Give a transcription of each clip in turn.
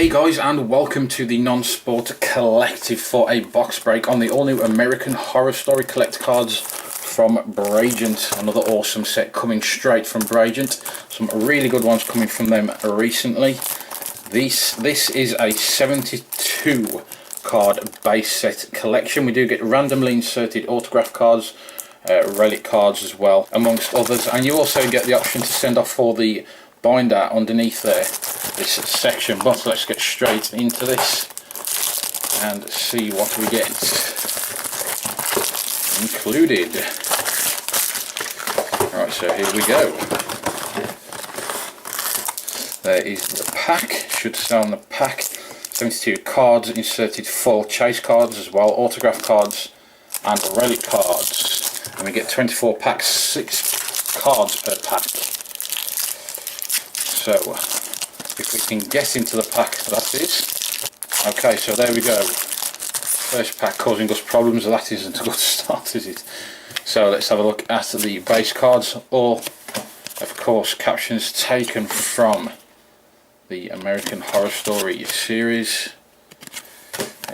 Hey guys, and welcome to the Non-Sport Collective for a box break on the all-new American Horror Story Collect cards from Breygent. Another awesome set coming straight from Breygent. Some really good ones coming from them recently. This is a 72 card base set collection. We do get randomly inserted autograph cards, relic cards as well, amongst others, and you also get the option to send off for the binder underneath there, this section. But let's get straight into this and see what we get included. Alright, so here we go. There is the pack, should say on the pack, 72 cards, inserted foil chase cards as well, autograph cards and relic cards, and we get 24 packs, 6 cards per pack. So, if we can get into the pack, that is. Okay, so there we go. First pack causing us problems, that isn't a good start, is it? So let's have a look at the base cards, all, of course, captions taken from the American Horror Story series.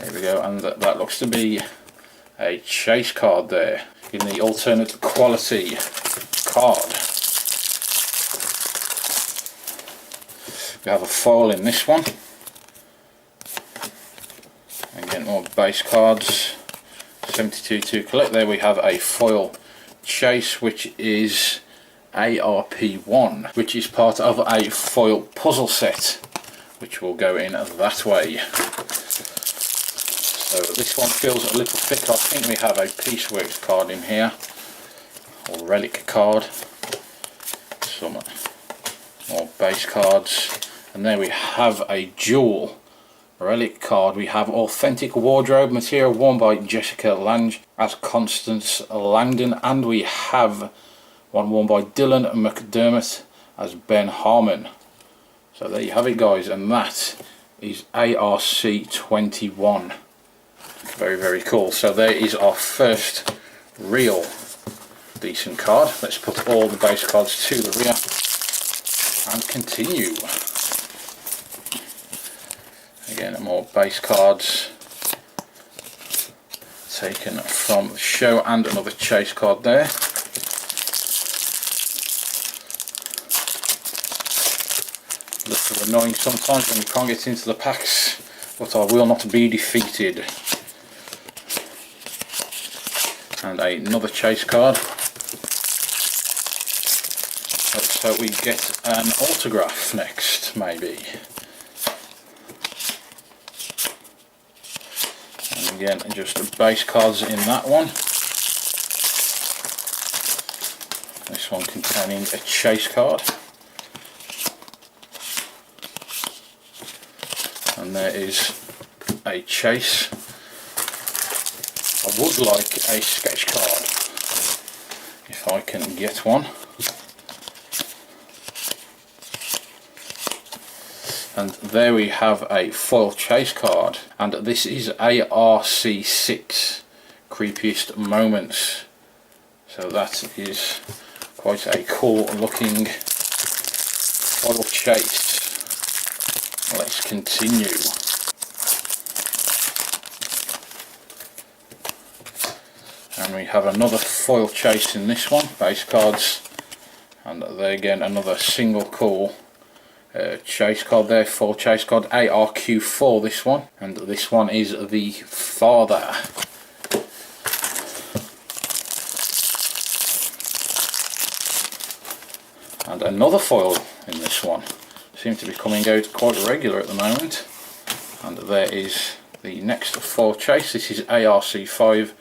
There we go, and that looks to be a chase card there, in the alternate quality card. We have a foil in this one. Again, more base cards. 72 to collect. There we have a foil chase, which is ARP1, which is part of a foil puzzle set, which will go in that way. So this one feels a little thicker. I think we have a piecework card in here, or relic card. Some more base cards. And there we have a dual relic card. We have authentic wardrobe material worn by Jessica Lange as Constance Langdon, and we have one worn by Dylan McDermott as Ben Harmon. So there you have it, guys, and that is ARC21. Very, very cool. So there is our first real decent card. Let's put all the base cards to the rear and continue. Again, more base cards taken from the show, and another chase card there. A little annoying sometimes when you can't get into the packs, but I will not be defeated. And another chase card. Let's hope we get an autograph next, maybe. Again, just base cards in that one. This one containing a chase card. And there is a chase. I would like a sketch card, if I can get one. And there we have a foil chase card, and this is ARC6, Creepiest Moments. So that is quite a cool looking foil chase. Let's continue. And we have another foil chase in this one, base cards, and there again another single cool chase card there, full chase card, ARQ4 this one, and this one is the father. And another foil in this one, seems to be coming out quite regular at the moment. And there is the next foil chase. This is ARC5,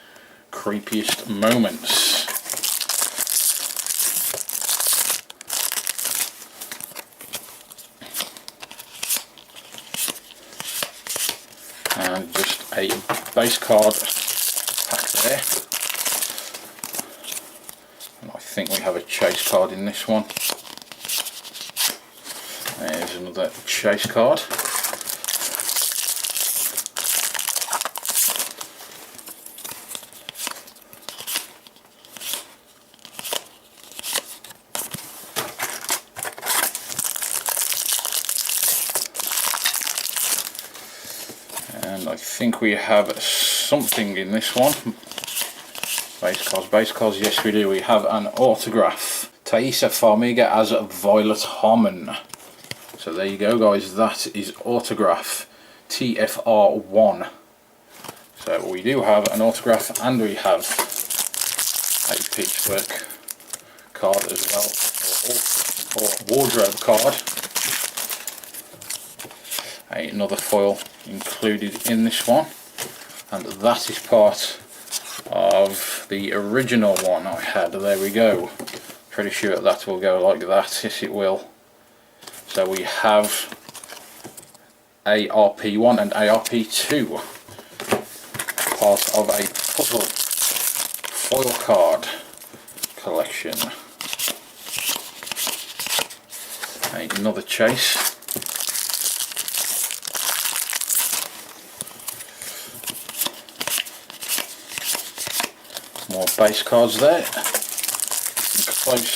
Creepiest Moments. And just a base card pack there, and I think we have a chase card in this one. There's another chase card. And I think we have something in this one. Base cards, yes we do. We have an autograph. Thaisa Farmiga as Violet Harmon. So there you go guys, that is autograph TFR1. So we do have an autograph and we have a piecework card as well, or wardrobe card. Another foil included in this one, and that is part of the original one I had. There we go. Pretty sure that will go like that. Yes it will. So we have ARP1 and ARP2, part of a puzzle foil card collection. Another chase. More base cards there. Close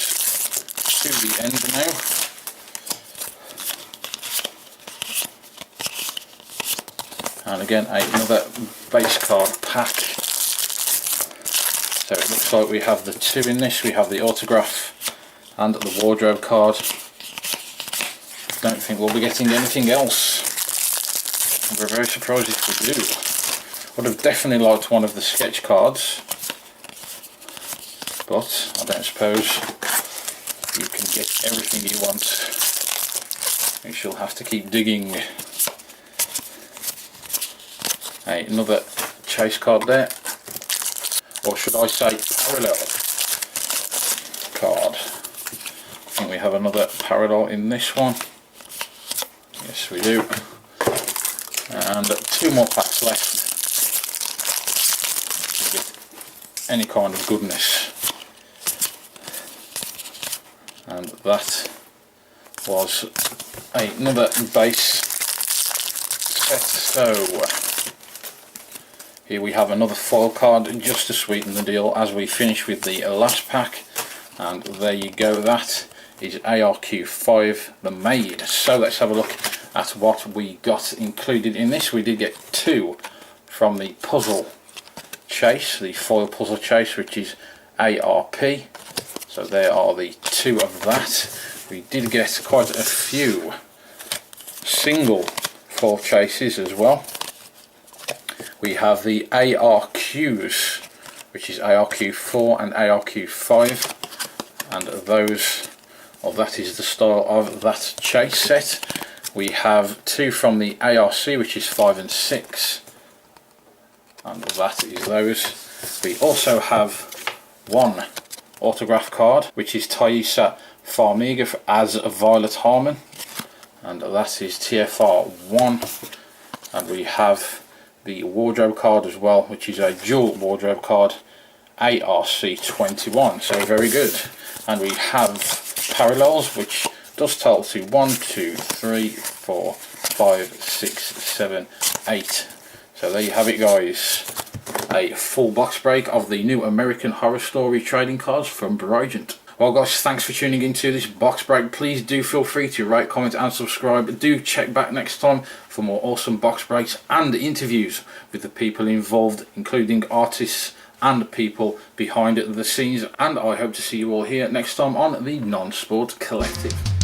to the end now. And again another base card pack. So it looks like we have the two in this. We have the autograph and the wardrobe card. Don't think we'll be getting anything else. And we're very surprised if we do. Would have definitely liked one of the sketch cards, but I don't suppose you can get everything you want. You shall have to keep digging. Another chase card there, or should I say parallel card. I think we have another parallel in this one. Yes we do. And two more packs left to get any kind of goodness. And that was another base set. So here we have another foil card just to sweeten the deal as we finish with the last pack. And there you go, that is ARQ5 the Maid. So let's have a look at what we got included in this. We did get two from the puzzle chase, the foil puzzle chase, which is ARP. So there are the two of that. We did get quite a few single foil chases as well. We have the ARQs, which is ARQ4 and ARQ5, and those, well, that is the style of that chase set. We have two from the ARC, which is 5 and 6, and that is those. We also have one autograph card, which is Thaisa Farmiga as Violet Harmon, and that is TFR1. And we have the wardrobe card as well, which is a dual wardrobe card, ARC21. So very good. And we have parallels, which does total to 1, 2, 3, 4, 5, 6, 7, 8. So there you have it guys, a full box break of the new American Horror Story trading cards from Breygent. Well guys, thanks for tuning into this box break. Please do feel free to rate, comment and subscribe. Do check back next time for more awesome box breaks and interviews with the people involved, including artists and people behind the scenes. And I hope to see you all here next time on the Non-Sport Collective.